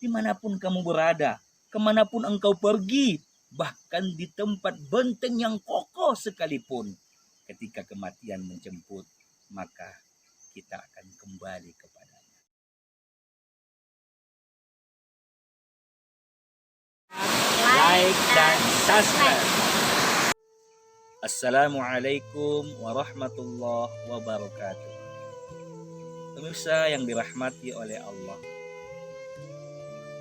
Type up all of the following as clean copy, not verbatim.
dimanapun kamu berada, kemanapun engkau pergi, bahkan di tempat benteng yang kokoh sekalipun, ketika kematian menjemput, maka kita akan kembali kepadanya. Like dan subscribe. Assalamualaikum warahmatullahi wabarakatuh. Pemirsa yang dirahmati oleh Allah,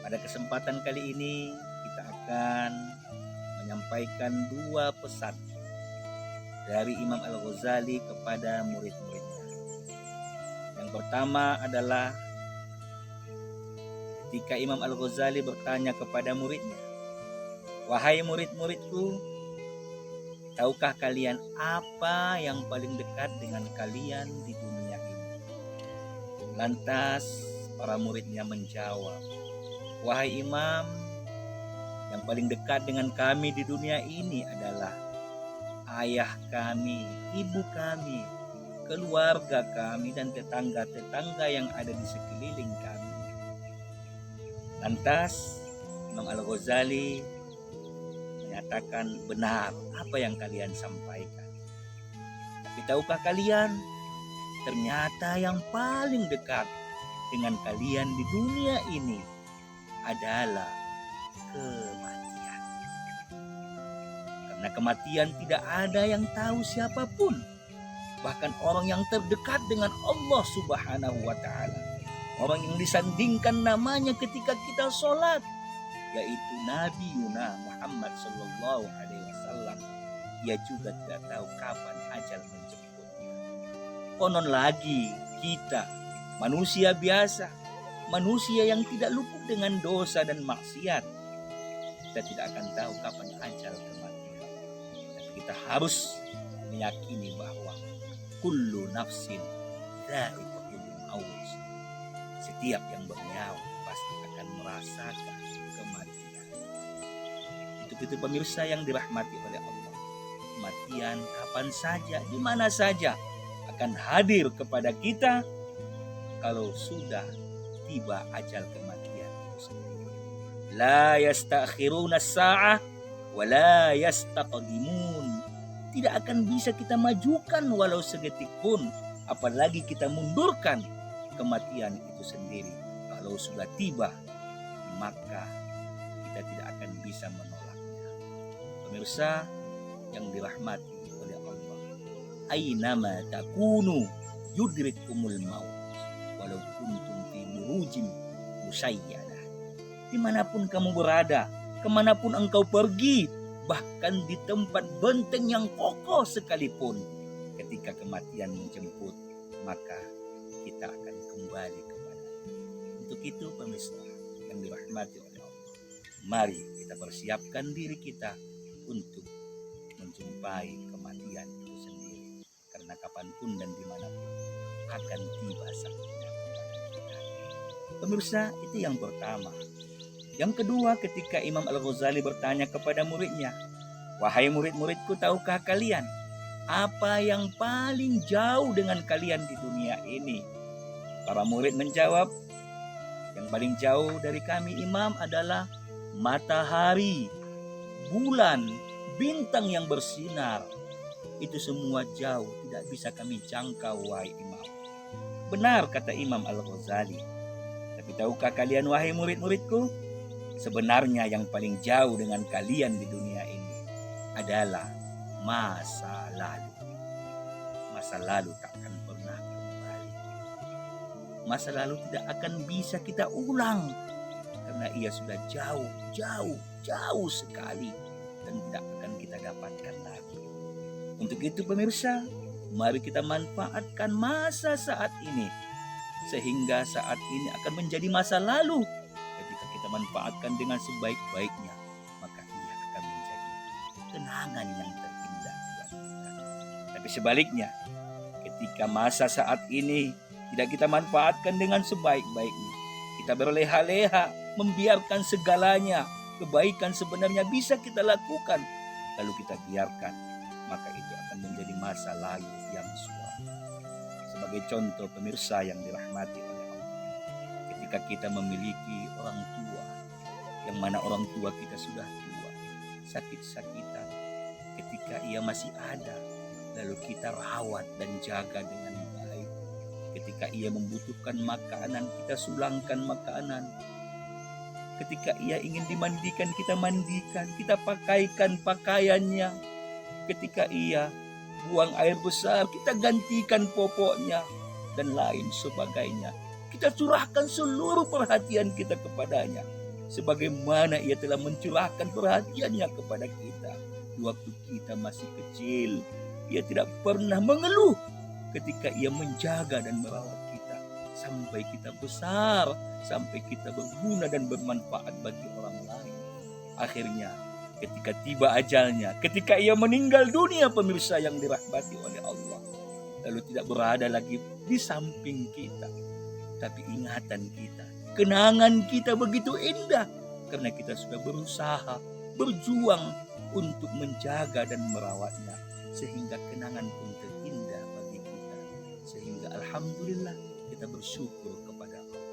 pada kesempatan kali ini kita akan menyampaikan dua pesan dari Imam Al-Ghazali kepada murid-muridnya. Yang pertama adalah ketika Imam Al-Ghazali bertanya kepada muridnya, "Wahai murid-muridku, tahukah kalian apa yang paling dekat dengan kalian di dunia ini?" Lantas para muridnya menjawab, "Wahai Imam, yang paling dekat dengan kami di dunia ini adalah ayah kami, ibu kami, keluarga kami, dan tetangga-tetangga yang ada di sekeliling kami." Lantas Imam Al-Ghazali menyatakan, "Benar apa yang kalian sampaikan. Tapi tahukah kalian, ternyata yang paling dekat dengan kalian di dunia ini adalah kematian. Karena kematian tidak ada yang tahu siapapun, bahkan orang yang terdekat dengan Allah Subhanahu wa Ta'ala, orang yang disandingkan namanya ketika kita sholat, yaitu Nabi Yuna Muhammad Sallallahu Alaihi Wasallam. Ia juga tidak tahu kapan ajal menjemputnya. Konon lagi kita manusia biasa, manusia yang tidak luput dengan dosa dan maksiat, kita tidak akan tahu kapan ajal kematian. Tapi kita harus meyakini bahwa kullu nafsin dha'iqatul maut. Setiap yang bernyawa pasti akan merasakan kematian. Itu pemirsa yang dirahmati oleh Allah. Kematian kapan saja, di mana saja akan hadir kepada kita kalau sudah tiba ajal kematian itu sendiri. La yastakhiruna as-sa'ah wa la yastaqdimun. Tidak akan bisa kita majukan walau sedetik pun, apalagi kita mundurkan kematian itu sendiri. Kalau sudah tiba, maka kita tidak akan bisa menolaknya. Pemirsa yang dirahmati oleh Allah, ainama takunu yudrikumul maut walau kuntum fi burujin musayyadah. Dimanapun kamu berada, kemanapun engkau pergi, bahkan di tempat benteng yang kokoh sekalipun, ketika kematian menjemput, maka kita akan kembali kepadanya. Untuk itu pemirsa yang dirahmati oleh Allah, mari kita persiapkan diri kita untuk menjumpai kematian itu sendiri, karena kapanpun dan dimanapun akan tiba saatnya kepada kita. Pemirsa, itu yang pertama. Yang kedua, ketika Imam Al-Ghazali bertanya kepada muridnya, "Wahai murid-muridku, tahukah kalian apa yang paling jauh dengan kalian di dunia ini?" Para murid menjawab, "Yang paling jauh dari kami Imam adalah matahari, bulan, bintang yang bersinar. Itu semua jauh, tidak bisa kami jangkau, wahai Imam." Benar kata Imam Al-Ghazali. Tapi tahukah kalian, wahai murid-muridku, sebenarnya yang paling jauh dengan kalian di dunia ini adalah masa lalu. Masa lalu tak akan pernah kembali. Masa lalu tidak akan bisa kita ulang, karena ia sudah jauh, jauh, jauh sekali dan tidak akan kita dapatkan lagi. Untuk itu pemirsa, mari kita manfaatkan masa saat ini, sehingga saat ini akan menjadi masa lalu. Ketika kita manfaatkan dengan sebaik-baiknya, maka ia akan menjadi kenangan yang terindah buat kita. Tapi sebaliknya, ketika masa saat ini tidak kita manfaatkan dengan sebaik-baiknya, kita berleha-leha, membiarkan segalanya, kebaikan sebenarnya bisa kita lakukan, lalu kita biarkan, maka itu akan menjadi masa lalu yang suram. Sebagai contoh pemirsa yang dirahmati oleh Allah, ketika ketika kita memiliki orang tua, yang mana orang tua kita sudah tua, sakit-sakitan, ketika ia masih ada, lalu kita rawat dan jaga dengan baik. Ketika ia membutuhkan makanan, kita sulangkan makanan. Ketika ia ingin dimandikan, kita mandikan, kita pakaikan pakaiannya. Ketika ia buang air besar, kita gantikan popoknya, dan lain sebagainya. Kita curahkan seluruh perhatian kita kepadanya, sebagaimana ia telah mencurahkan perhatiannya kepada kita. Di waktu kita masih kecil, ia tidak pernah mengeluh ketika ia menjaga dan merawat kita. Sampai kita besar, sampai kita berguna dan bermanfaat bagi orang lain. Akhirnya, ketika tiba ajalnya, ketika ia meninggal dunia, pemirsa yang dirahmati oleh Allah, lalu tidak berada lagi di samping kita, tapi ingatan kita, kenangan kita begitu indah, karena kita sudah berusaha, berjuang untuk menjaga dan merawatnya, sehingga kenangan pun terindah bagi kita. Sehingga alhamdulillah kita bersyukur kepada Allah.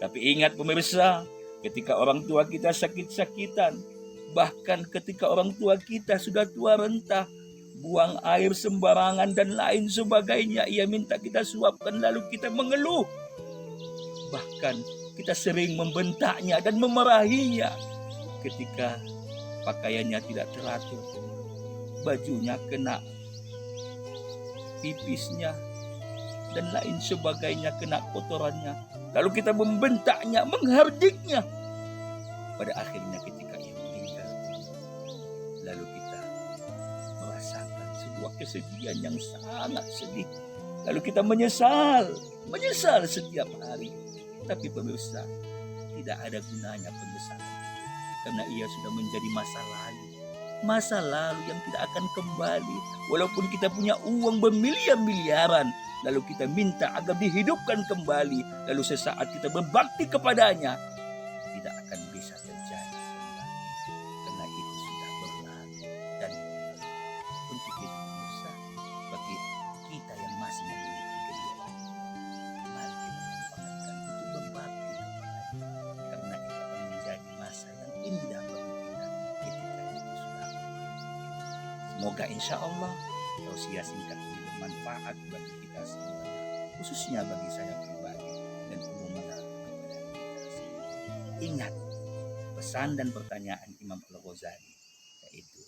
Tapi ingat pemirsa, ketika orang tua kita sakit-sakitan, bahkan ketika orang tua kita sudah tua renta, buang air sembarangan dan lain sebagainya, ia minta kita suapkan, lalu kita mengeluh. Bahkan kita sering membentaknya dan memarahinya ketika pakaiannya tidak teratur, bajunya kena pipisnya dan lain sebagainya, kena kotorannya. Lalu kita membentaknya, menghardiknya. Pada akhirnya ketika ia meninggal, lalu kita merasakan sebuah kesedihan yang sangat sedih. Lalu kita menyesal setiap hari. Tapi pemirsa, tidak ada gunanya penyesalan, karena ia sudah menjadi masa lalu yang tidak akan kembali. Walaupun kita punya uang bermiliar-miliaran, lalu kita minta agar dihidupkan kembali, lalu sesaat kita berbakti kepadanya, tidak akan bisa terjadi kembali, karena itu sudah berlalu. Dan untuk itu pemirsa, bagi kita yang masih memiliki kedua orang, mari kita manfaatkan untuk berbakti kepadanya, karena itu akan menjadi masa yang indah bagi kita ketika itu sudah berlalu. Semoga insya Allah tausiah singkat ini bermanfaat bagi kita semuanya, khususnya bagi saya pribadi dan umumnya kepada kita semua. Ingat pesan dan pertanyaan Imam Al-Ghazali, yaitu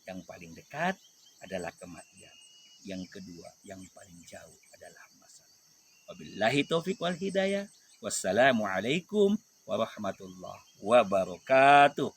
yang paling dekat adalah kematian, yang kedua yang paling jauh adalah masalah. Wabillahi taufiq wal hidayah. Wassalamualaikum warahmatullahi wabarakatuh.